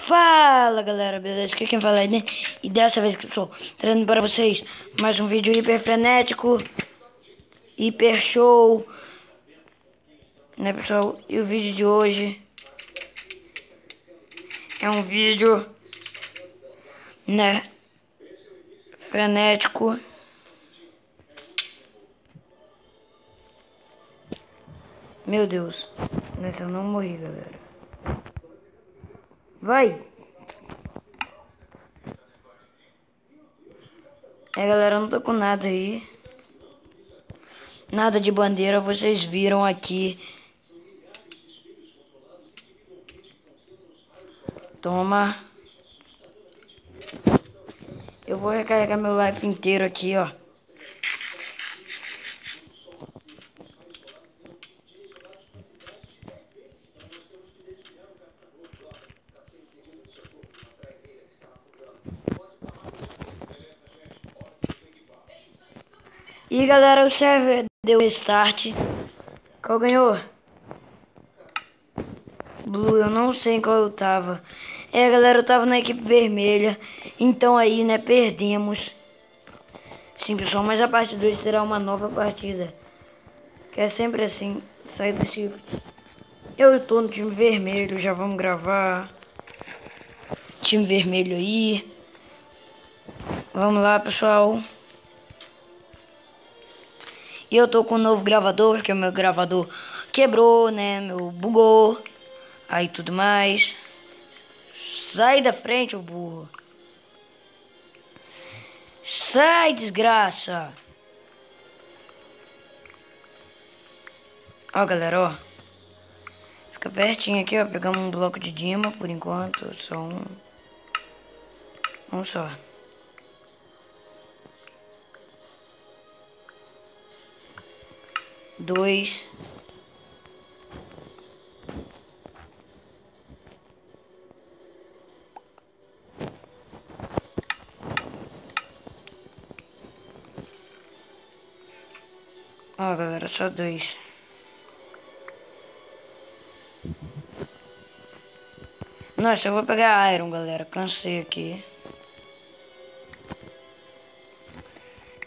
Fala galera, beleza? Aqui quem fala é Eden. E dessa vez que eu estou trazendo para vocês mais um vídeo hiper frenético, hiper show, né pessoal? E o vídeo de hoje é um vídeo, né, frenético. Meu Deus, nessa eu não morri, galera. Vai! Galera, eu não tô com nada aí. Nada de bandeira, vocês viram aqui. Toma. Eu vou recarregar meu life inteiro aqui, ó. E galera, o server deu restart. Qual ganhou? Blue, eu não sei em qual eu tava. Galera, eu tava na equipe vermelha. Então aí, né, perdemos. Sim, pessoal, mas a parte 2 terá uma nova partida. Que é sempre assim, sair desse... Eu tô no time vermelho, já vamos gravar. Time vermelho aí. Vamos lá, pessoal. E eu tô com um novo gravador, porque o meu gravador quebrou, né, meu bugou. Aí tudo mais. Sai da frente, ô burro. Sai, desgraça. Ó, galera, ó. Fica pertinho aqui, ó. Pegamos um bloco de Dima por enquanto. Só um. Um só. Dois. Ó, galera, só dois. Nossa, eu vou pegar Iron, galera. Cansei aqui.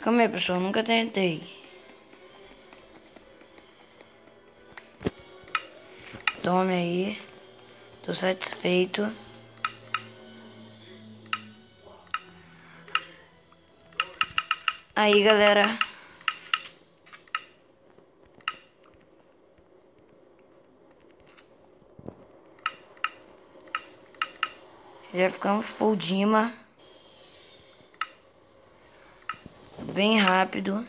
Calma aí, pessoal. Nunca tentei. Tome aí. Tô satisfeito. Aí, galera. Já ficamos full Dima. Bem rápido.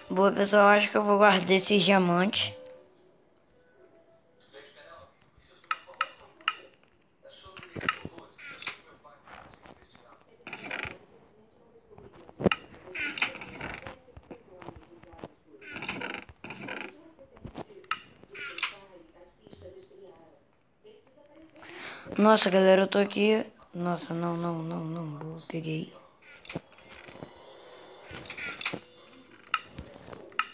Boa, pessoal. Acho que eu vou guardar esses diamantes. Nossa, galera, eu tô aqui. Nossa, não. Boa, peguei.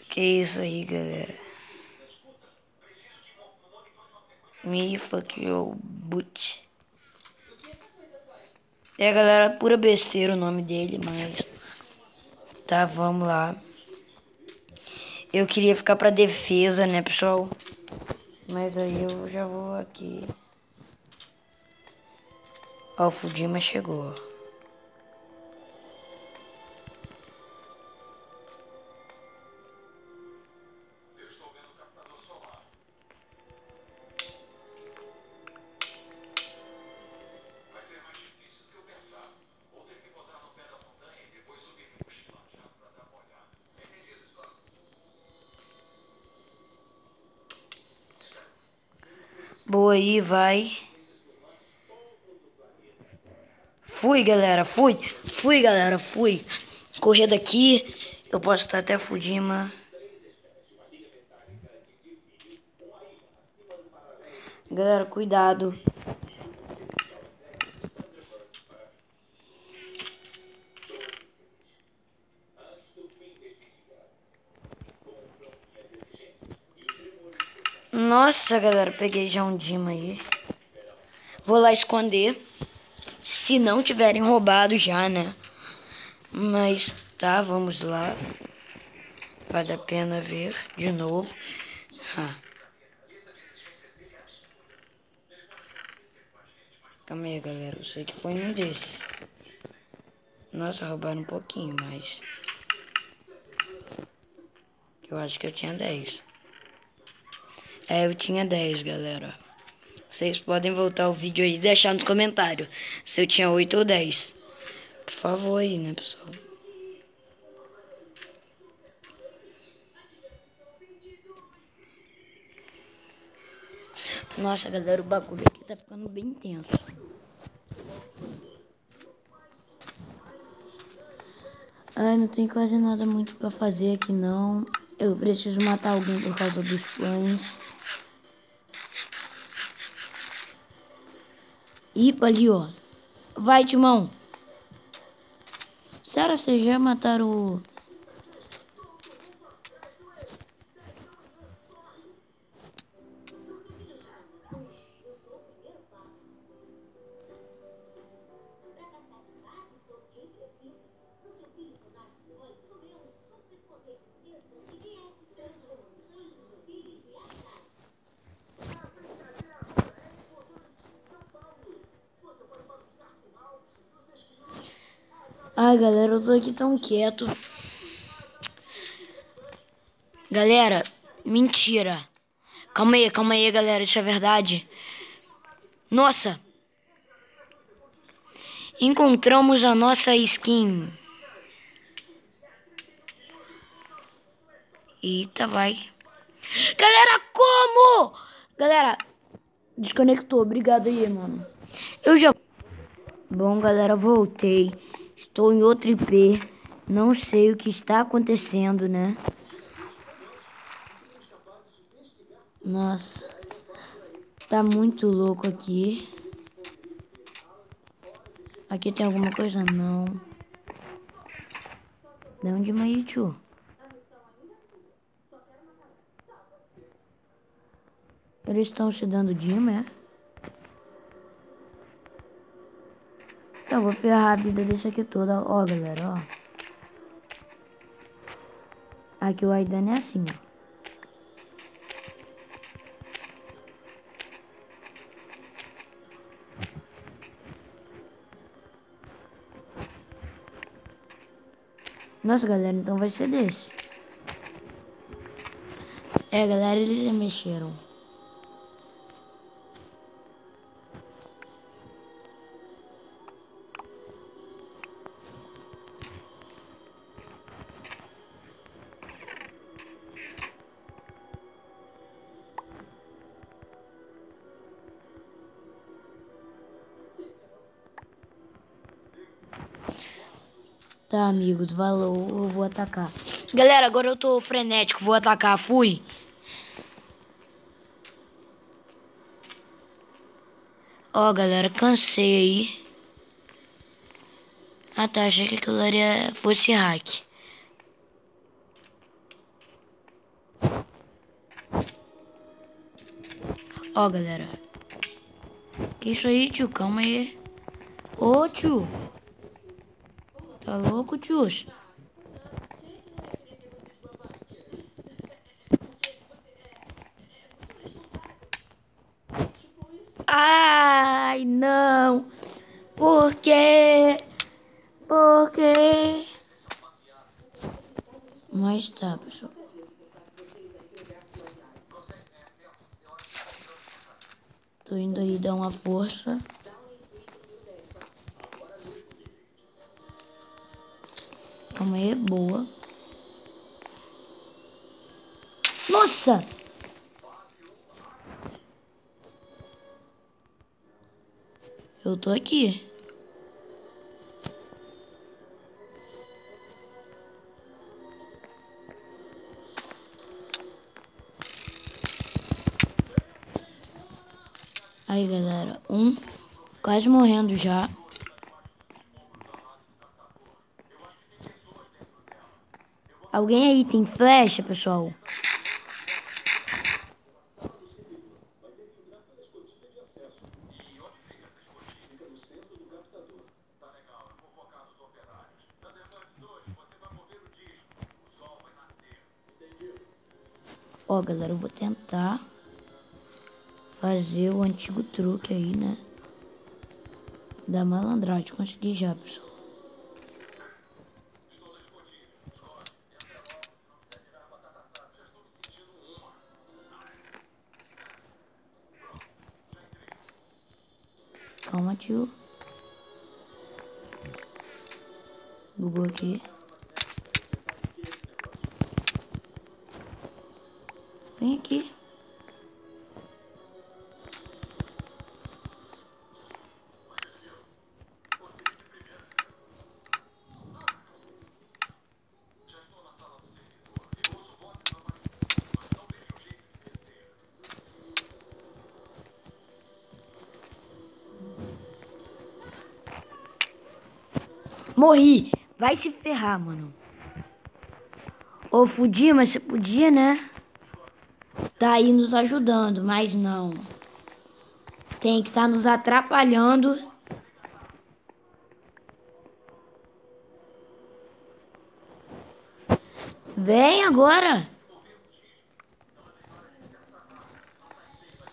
Que isso aí, galera. Me fuck your boot. Galera, pura besteira o nome dele, mas... Tá, vamos lá. Eu queria ficar pra defesa, né, pessoal? Mas aí eu já vou aqui. Ó, o Fudima chegou. Boa aí, vai. Fui, galera, fui. Fui, galera, fui. Correr daqui. Eu posso estar até Fudima. Galera, cuidado. Nossa, galera, peguei já um Dima aí. Vou lá esconder. Se não tiverem roubado já, né? Mas tá, vamos lá. Vale a pena ver de novo. Calma aí, galera. Eu sei que foi um desses. Nossa, roubaram um pouquinho, mas... eu acho que eu tinha 10. É, eu tinha 10, galera. Vocês podem voltar o vídeo aí e deixar nos comentários se eu tinha 8 ou 10. Por favor aí, né, pessoal? Nossa, galera, o bagulho aqui tá ficando bem tenso. Ai, não tem quase nada muito pra fazer aqui, não. Eu preciso matar alguém por causa dos pães. Ipa ali, ó. Vai, Timão. Sério, vocês já mataram o... Ai, galera, eu tô aqui tão quieto. Galera, mentira. Calma aí, galera, isso é verdade. Nossa. Encontramos a nossa skin. Eita, vai. Galera, como? Galera, desconectou. Obrigado aí, mano. Eu já... Bom, galera, voltei. Estou em outro IP. Não sei o que está acontecendo, né? Nossa. Tá muito louco aqui. Aqui tem alguma coisa? Não. De onde mais, tio? Eles estão se dando Dima, é? Então, vou ferrar a vida desse aqui toda. Ó, galera, ó. Aqui o Aidan é assim, ó. Nossa, galera, então vai ser desse. É, galera, eles se mexeram. Tá, amigos, valeu, eu vou atacar. Galera, agora eu tô frenético, vou atacar, fui. Ó, galera, cansei aí. Ah, tá, achei que aquilo ali fosse hack. Ó, galera. Que isso aí, tio? Calma aí. Ô, tio. Tá louco, tio? Ai, não. Por quê? Por quê? Mas tá, pessoal. Tô indo aí dar uma força. Calma aí, boa. Nossa! Eu tô aqui. Aí, galera. Quase morrendo já. Alguém aí tem flecha, pessoal? Ó, galera, eu vou tentar fazer o antigo truque aí, né? Da malandragem. Consegui já, pessoal. Calma, tio. Bugou aqui. Vem aqui. Morri! Vai se ferrar, mano. Ô, fudi, mas você podia, né? Tá aí nos ajudando, mas não. Tem que estar nos atrapalhando. Vem agora!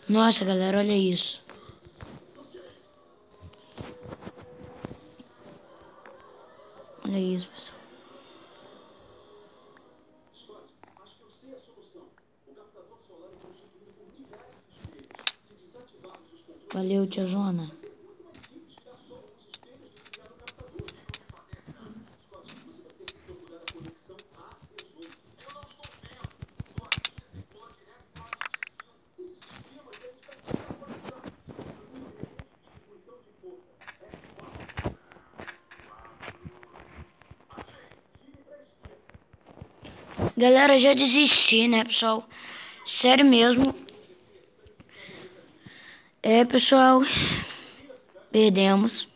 Nossa, galera, olha isso. Olha isso, pessoal. Valeu, tiazona. Galera, já desisti, né, pessoal? Sério mesmo. É, pessoal. Perdemos.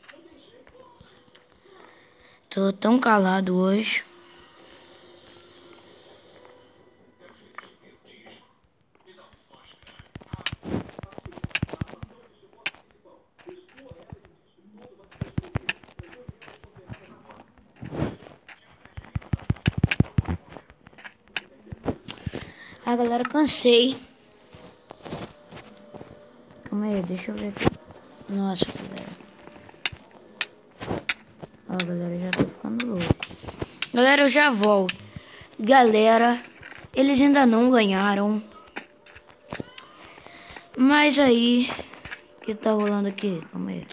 Tô tão calado hoje. Ah, galera, cansei. Calma aí, deixa eu ver aqui. Nossa, galera. Ó, galera, já tô ficando louco. Galera, eu já volto. Galera, eles ainda não ganharam. Mas aí, o que tá rolando aqui? Calma aí.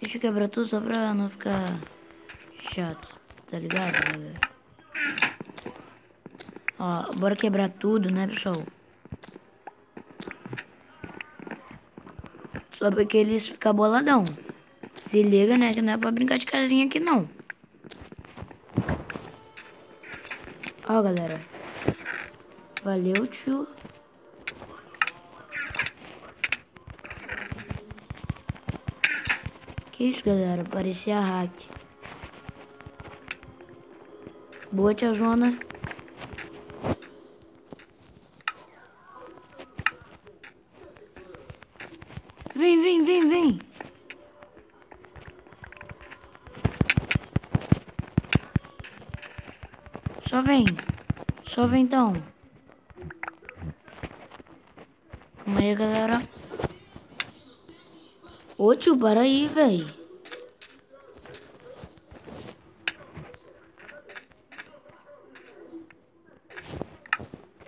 Deixa eu quebrar tudo só pra não ficar chato. Tá ligado, galera? Ó, bora quebrar tudo, né, pessoal? Só porque eles ficam boladão. Se liga, né, que não é pra brincar de casinha aqui, não. Ó, galera. Valeu, tio. Que isso, galera? Parecia hack. Boa, tiazona. Vem, vem, vem, vem. Só vem. Só vem, então. Calma aí, galera. Ô, tio, para aí, velho.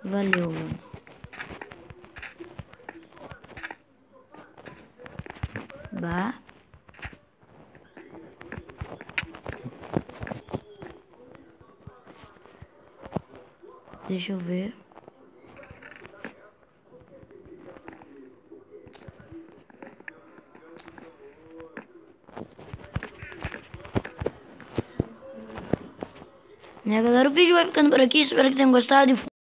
Valeu, mano. Bah. Deixa eu ver. Né, galera, o vídeo vai ficando por aqui. Espero que tenham gostado.